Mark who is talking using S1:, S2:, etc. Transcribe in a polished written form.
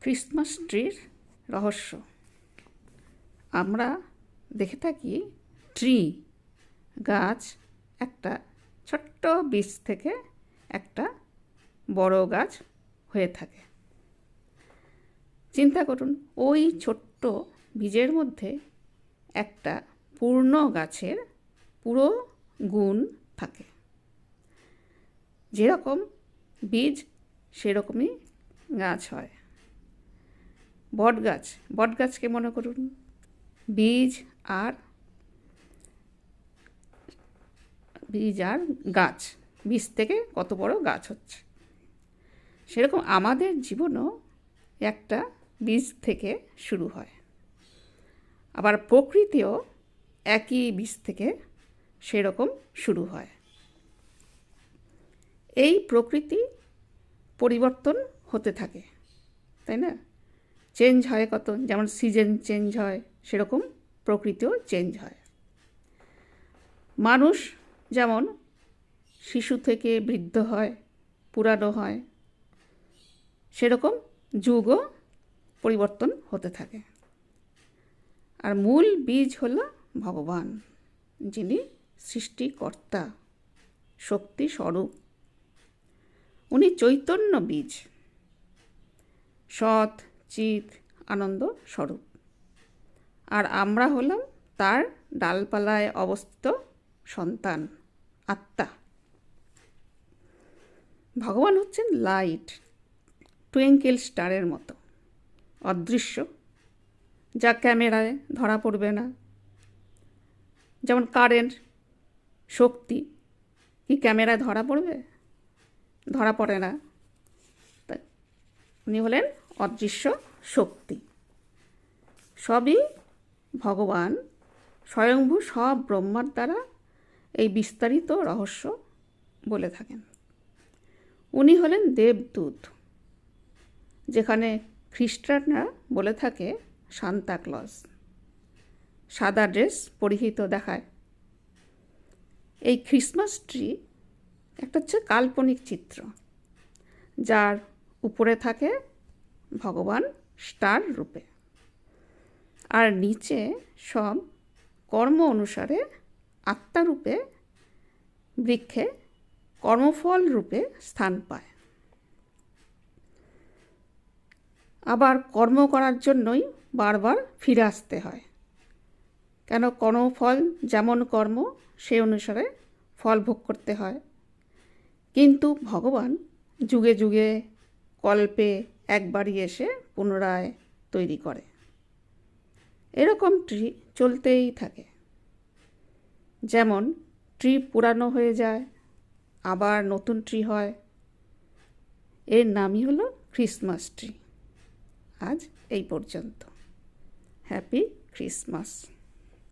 S1: Christmas ট্রির রহস্য। আমরা দেখে থাকি ট্রি গাছ একটা ছোট্ট বীজ থেকে একটা বড় গাছ হয়ে থাকে। চিন্তা করুন, ওই ছোট্ট বীজের মধ্যে একটা পূর্ণ গাছের পুরো গুণ থাকে। যেরকম বীজ সেরকমই গাছ হয়। বটগাছকে মনে করুন, বীজ আর গাছ, বীজ থেকে কত বড় গাছ হচ্ছে। সেরকম আমাদের জীবনও একটা বীজ থেকে শুরু হয়। আবার প্রকৃতিও একই বীজ থেকে সেরকম শুরু হয়। এই প্রকৃতি পরিবর্তন হতে থাকে, তাই না? চেঞ্জ হয় কত, যেমন সিজন চেঞ্জ হয় সেরকম প্রকৃতিও চেঞ্জ হয়। মানুষ যেমন শিশু থেকে বৃদ্ধ হয়, পুরানো হয়, সেরকম যুগও পরিবর্তন হতে থাকে। আর মূল বীজ হল ভগবান, যিনি সৃষ্টিকর্তা, শক্তি স্বরূপ। উনি চৈতন্য বীজ, সৎ চিত আনন্দ স্বরূপ। আর আমরা হলাম তার ডালপালায় অবস্থিত সন্তান, আত্মা। ভগবান হচ্ছেন লাইট, টুইঙ্কেল স্টারের মতো, অদৃশ্য, যা ক্যামেরায় ধরা পড়বে না। যেমন কারেন্ট, শক্তি কি ক্যামেরায় ধরা পড়বে? ধরা পড়ে না। তাই উনি হলেন অদৃশ্য শক্তি। সবই ভগবান স্বয়ংভূ সব ব্রহ্মার দ্বারা এই বিস্তারিত রহস্য বলে থাকেন। উনি হলেন দেবদূত, যেখানে খ্রিস্টানরা বলে থাকে সান্তা ক্লজ। সাদা ড্রেস পরিহিত দেখায়। এই ক্রিসমাস ট্রি একটা হচ্ছে কাল্পনিক চিত্র, যার উপরে থাকে ভগবান স্টার রূপে, আর নিচে সব কর্ম অনুসারে আত্মা রূপে বৃক্ষে কর্মফল রূপে স্থান পায়। আবার কর্ম করার জন্যই বারবার ফিরে আসতে হয়, কেন কর্মফল যেমন কর্ম সে অনুসারে ফল ভোগ করতে হয়। কিন্তু ভগবান যুগে যুগে কল্পে একবারই এসে পুনরায় তৈরি করে। এরকম ট্রি চলতেই থাকে। যেমন ট্রি পুরানো হয়ে যায়, আবার নতুন ট্রি হয়। এর নামই হলো ক্রিসমাস ট্রি। আজ এই পর্যন্ত। Happy Christmas.